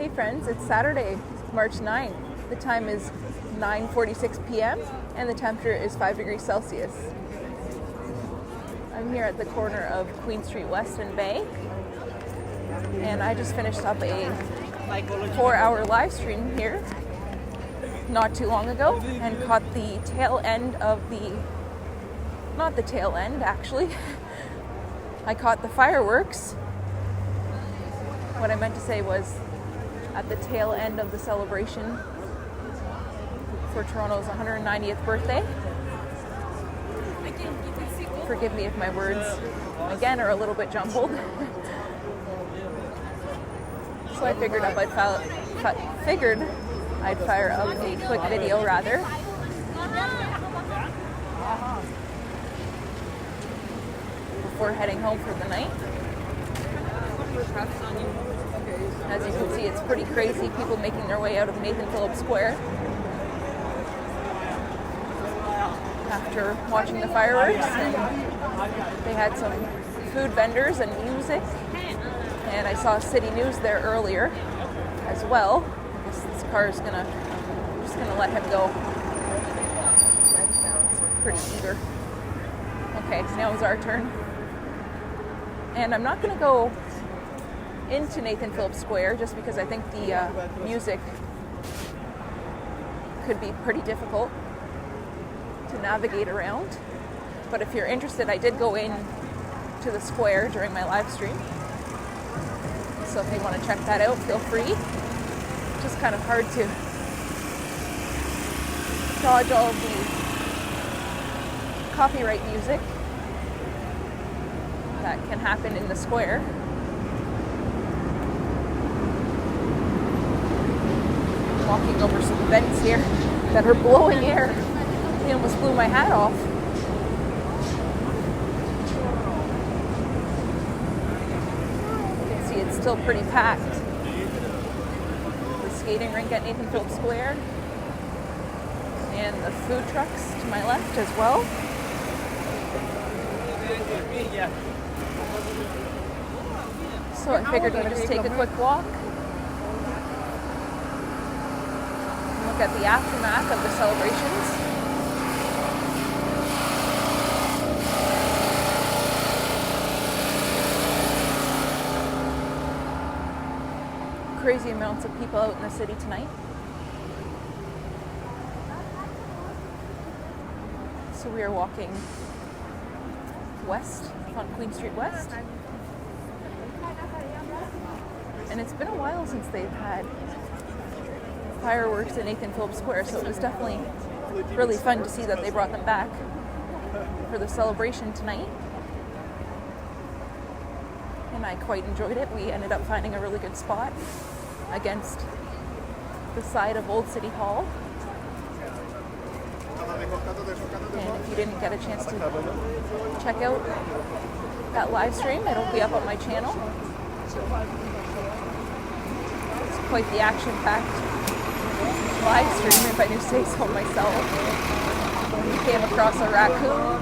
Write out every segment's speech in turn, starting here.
Hey friends, it's Saturday, March 9th. The time is 9:46 p.m. and the temperature is 5 degrees Celsius. I'm here at the corner of Queen Street West and Bay, and I just finished up a 4-hour live stream here not too long ago and caught the tail end of not the tail end actually, I caught the fireworks. What I meant to say was at the tail end of the celebration for Toronto's 190th birthday. Forgive me if my words, again, are a little bit jumbled. So I figured I'd fire up a quick video rather. Before heading home for the night. As you can see, it's pretty crazy, people making their way out of Nathan Phillips Square after watching the fireworks. And they had some food vendors and music, and I saw City News there earlier as well. I guess this car is just gonna let him go. It's pretty eager. Okay, now it's our turn. And I'm not gonna go into Nathan Phillips Square just because I think the music could be pretty difficult to navigate around. But if you're interested, I did go in to the square during my live stream. So if you want to check that out, feel free. It's just kind of hard to dodge all of the copyright music that can happen in the square. Walking over some vents here that are blowing air. They almost blew my hat off. You can see it's still pretty packed. The skating rink at Nathan Phillips Square. And the food trucks to my left as well. So I figured we'd just take a quick walk. Look at the aftermath of the celebrations. Crazy amounts of people out in the city tonight. So we are walking west on Queen Street West. And it's been a while since they've had fireworks in Nathan Phillips Square, so it was definitely really fun to see that they brought them back for the celebration tonight. And I quite enjoyed it. We ended up finding a really good spot against the side of Old City Hall. And if you didn't get a chance to check out that live stream, it'll be up on my channel. It's quite the action-packed live stream, if I do say so myself. We came across a raccoon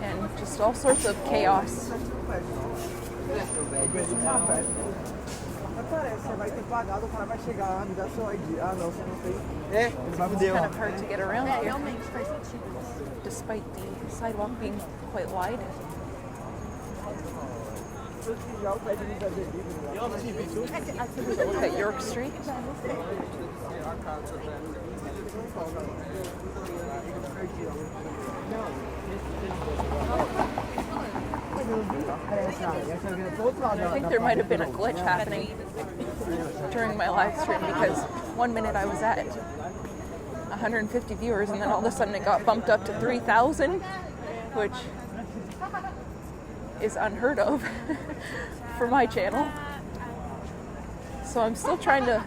and just all sorts of chaos. It's kind of hard to get around here, despite the sidewalk being quite wide. Look at York Street. I think there might have been a glitch happening during my live stream because one minute I was at 150 viewers and then all of a sudden it got bumped up to 3,000, which is unheard of for my channel. So I'm still trying to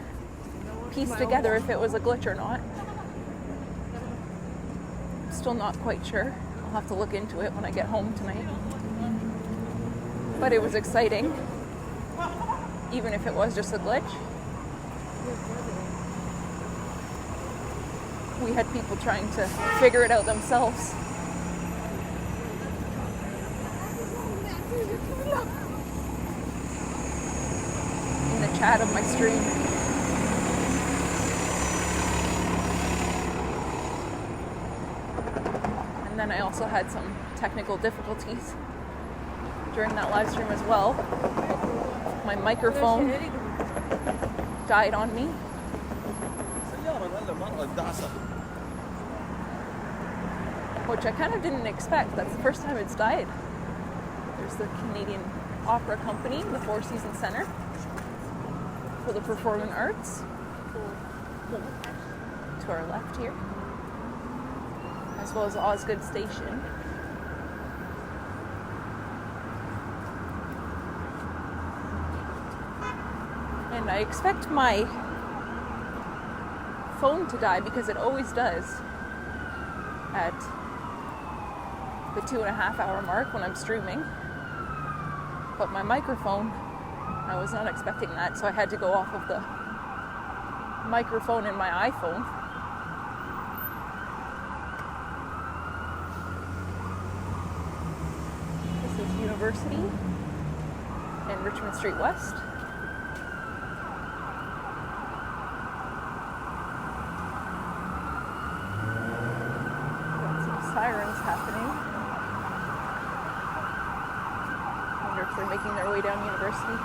piece together if it was a glitch or not. I'm still not quite sure. I'll have to look into it when I get home tonight. But it was exciting, even if it was just a glitch. We had people trying to figure it out themselves. in the chat of my stream. And then I also had some technical difficulties during that live stream as well. My microphone died on me. Which I kind of didn't expect. That's the first time it's died. There's the Canadian Opera Company, the Four Seasons Centre for the Performing Arts. To our left here. As well as Osgood Station. And I expect my phone to die because it always does at the 2.5 hour mark when I'm streaming. But my microphone, I was not expecting that, so I had to go off of the microphone in my iPhone. This is University and Richmond Street West. Sirens happening. I wonder if they're making their way down University.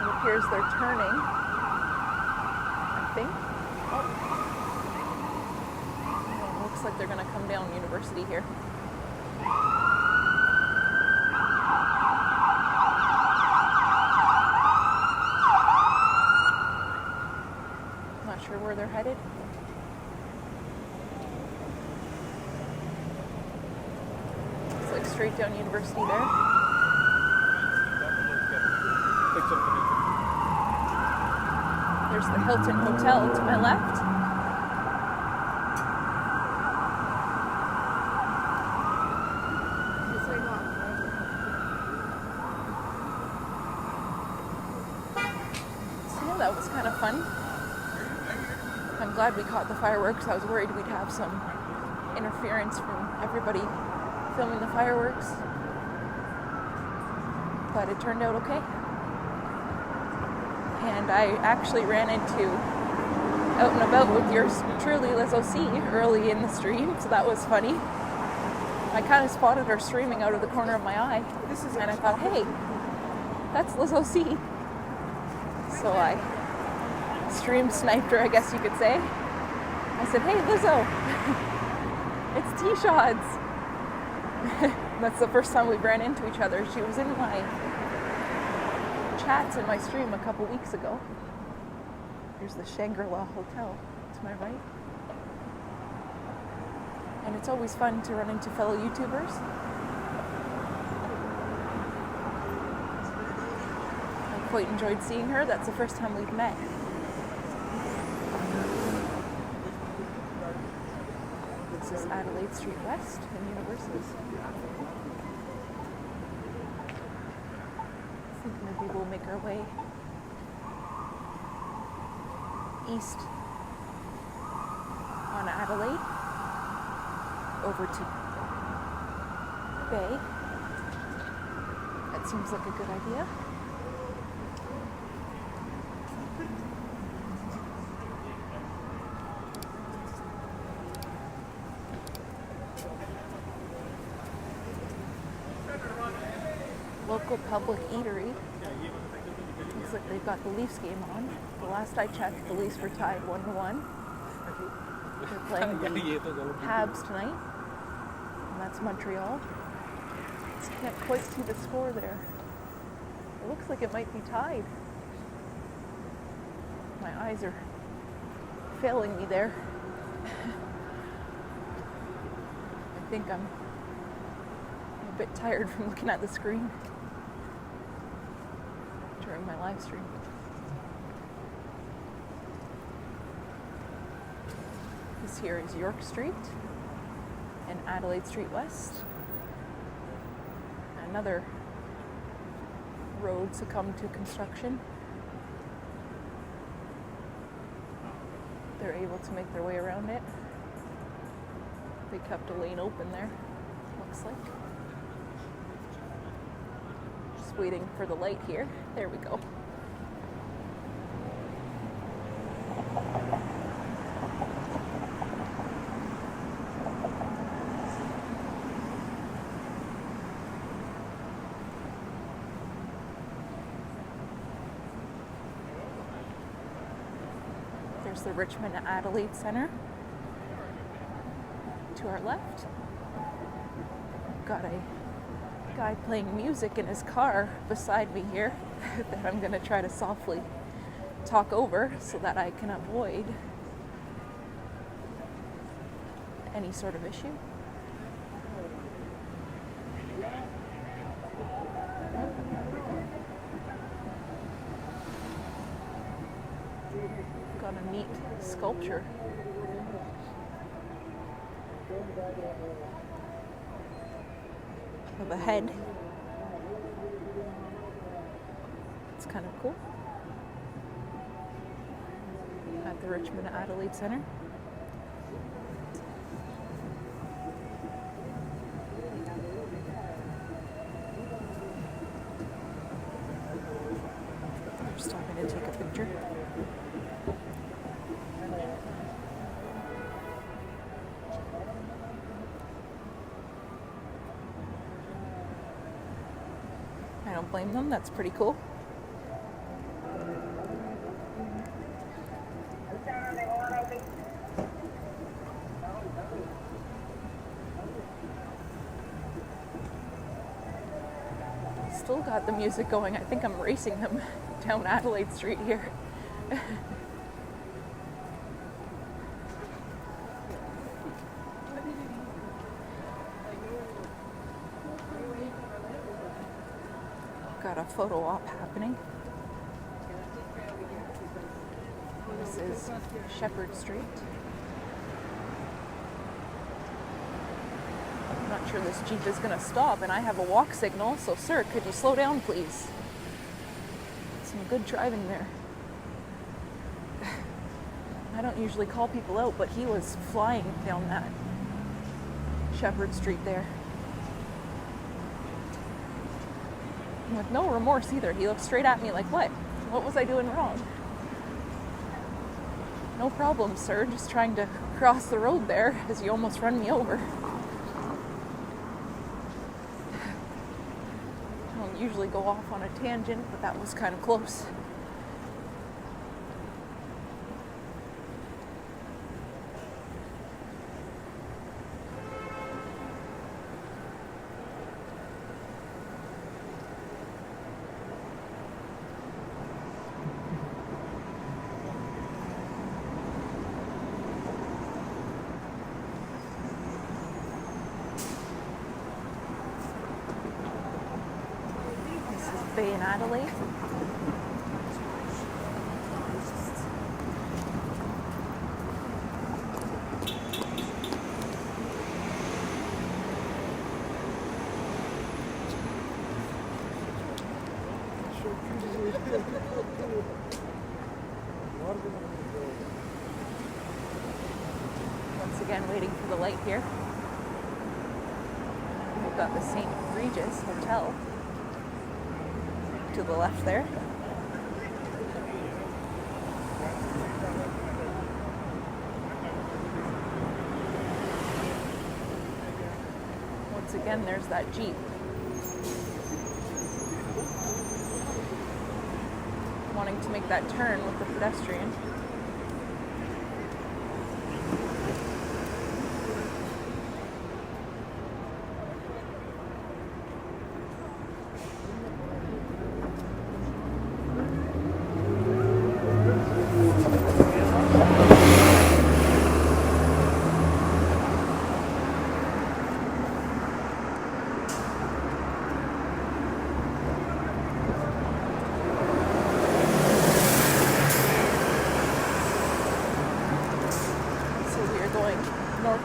It appears they're turning. I think. Oh. Well, it looks like they're going to come down University here. Not sure where they're headed. Straight down University there. There's the Hilton Hotel to my left. So yeah, that was kind of fun. I'm glad we caught the fireworks. I was worried we'd have some interference from everybody filming the fireworks, but it turned out okay. And I actually ran into out and about with yours truly, Liz OC, early in the stream, so that was funny. I kind of spotted her streaming out of the corner of my eye, and I thought, hey, that's Liz OC. So I stream sniped her, I guess you could say. I said, hey, Lizzo, it's T-Shods. That's the first time we've ran into each other. She was in my chats in my stream a couple weeks ago. Here's the Shangri-La Hotel to my right. And it's always fun to run into fellow YouTubers. I quite enjoyed seeing her. That's the first time we've met. This is Adelaide Street West and University. I think maybe we'll make our way east on Adelaide over to Bay. That seems like a good idea. Local public eatery. Looks like they've got the Leafs game on. The last I checked, the Leafs were tied 1-1. They're playing the Habs tonight, and that's Montreal. Can't quite see the score there. It looks like it might be tied. My eyes are failing me there. I think I'm a bit tired from looking at the screen during my live stream. This here is York Street and Adelaide Street West. Another road succumbed to construction. They're able to make their way around it. They kept a lane open there, looks like. waiting for the light here. There we go. There's the Richmond Adelaide Centre to our left. Got a guy playing music in his car beside me here that I'm going to try to softly talk over so that I can avoid any sort of issue. Got a neat sculpture. Of a head. It's kind of cool. At the Richmond Adelaide Centre. We're stopping to take a picture. I don't blame them, that's pretty cool. Still got the music going. I think I'm racing them down Adelaide Street here. Got a photo op happening. This is Shepherd Street. I'm not sure this Jeep is going to stop, and I have a walk signal, so sir, could you slow down, please? Some good driving there. I don't usually call people out, but he was flying down that Shepherd Street there. With no remorse either. He looked straight at me like, what? What was I doing wrong? No problem, sir. Just trying to cross the road there as you almost run me over. I don't usually go off on a tangent, but that was kind of close. In Adelaide. Once again, waiting for the light here. We've got the St. Regis Hotel to the left there. Once again, there's that Jeep. Wanting to make that turn with the pedestrian.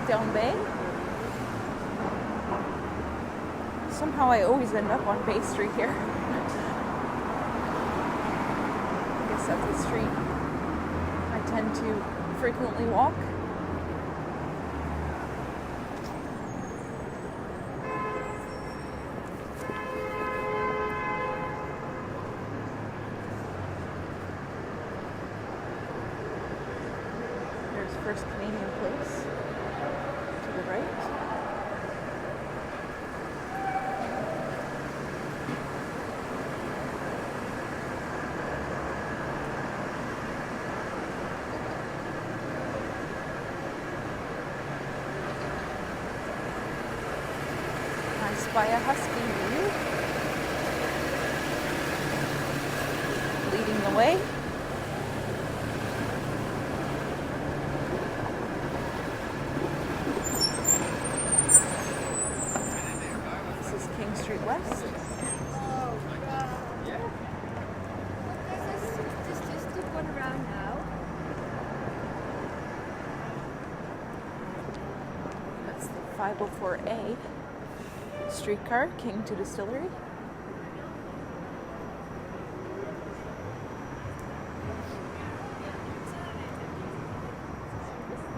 Down Bay. Somehow I always end up on Bay Street here. I guess that's the street I tend to frequently walk. First Canadian Place to the right. I spy a husky leading the way. King Street West. Oh, yeah. There's just one around now. That's the 504A streetcar, King to Distillery.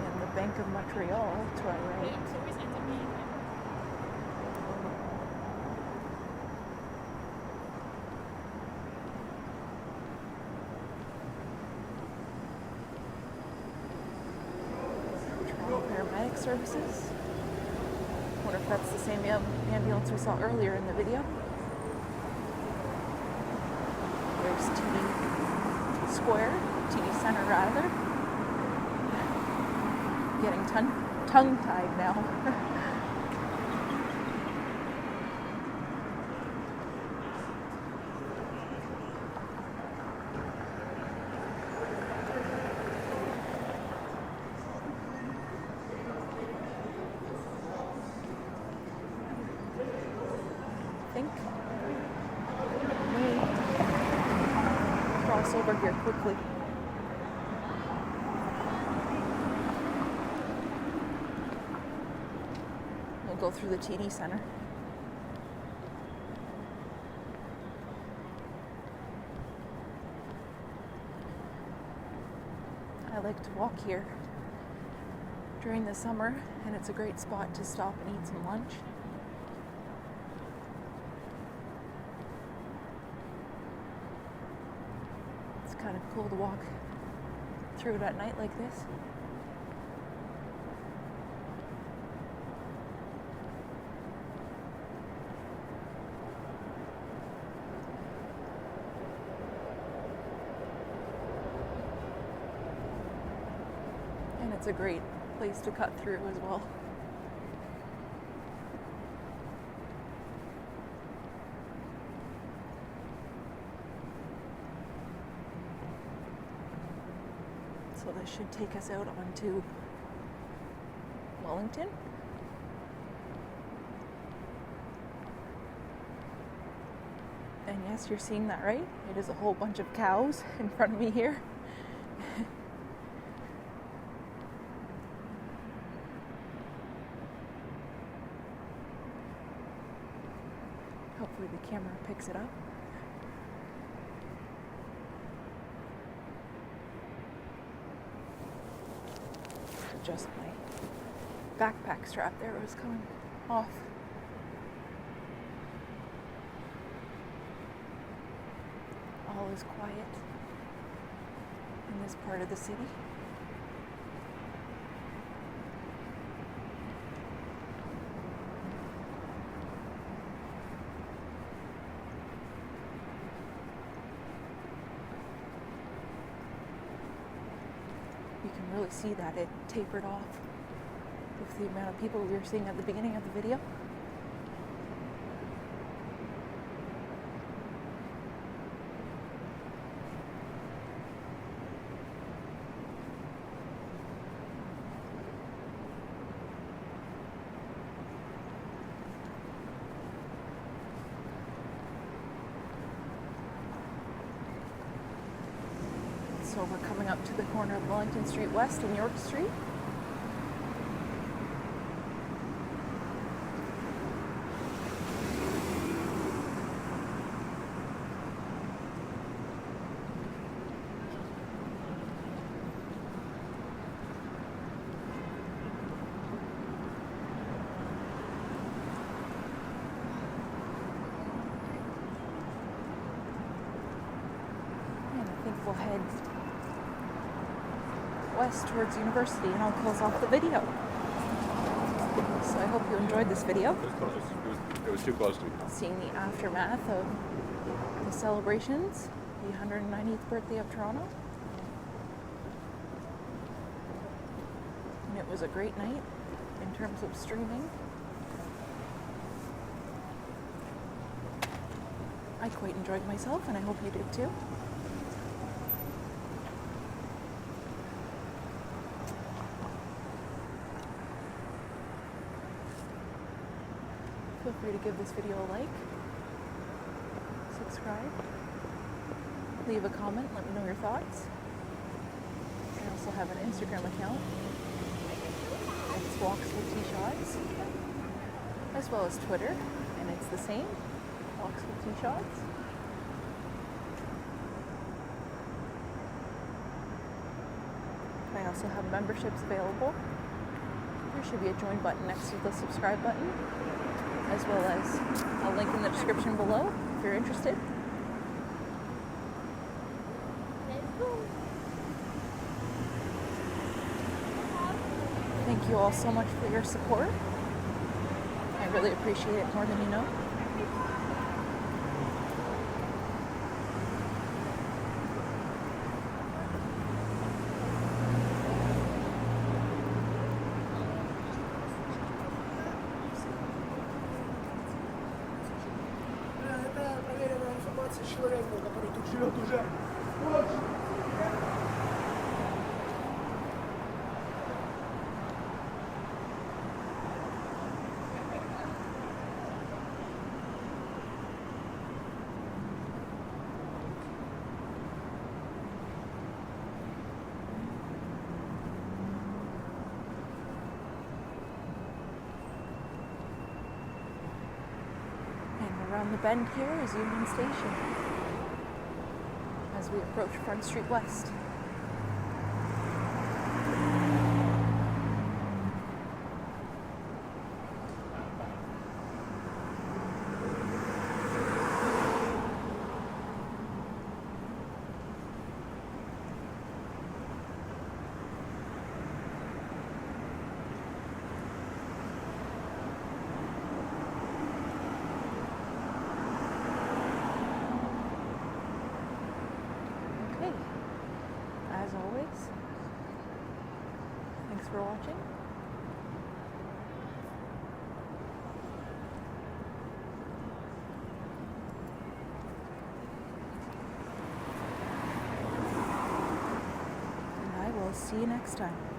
And the Bank of Montreal to our right. Paramedic services. Wonder if that's the same ambulance we saw earlier in the video. There's TD Square, TD Center rather. Getting tongue-tied now. Cross over here quickly. We'll go through the TD Center. I like to walk here during the summer, and it's a great spot to stop and eat some lunch. Kind of cool to walk through it at night like this. And it's a great place to cut through as well. So this should take us out onto Wellington. And yes, you're seeing that right. It is a whole bunch of cows in front of me here. Hopefully the camera picks it up. Just my backpack strap there was coming off. All is quiet in this part of the city. You can really see that it tapered off with the amount of people we were seeing at the beginning of the video. So we're coming up to the corner of Wellington Street West and York Street. And I think we'll head west towards university, and I'll close off the video. So I hope you enjoyed this video. It was close. It was too close to me. Seeing the aftermath of the celebrations, the 190th birthday of Toronto. And it was a great night in terms of streaming. I quite enjoyed myself, and I hope you did too. Feel free to give this video a like, subscribe, leave a comment, let me know your thoughts. I also have an Instagram account. It's Walks with T-Shots, as well as Twitter, and it's the same, Walks with T-Shots. I also have memberships available. There should be a join button next to the subscribe button, as well as a link in the description below if you're interested. Thank you all so much for your support. I really appreciate it more than you know. Around the bend here is Union Station as we approach Front Street West. As always, thanks for watching. And I will see you next time.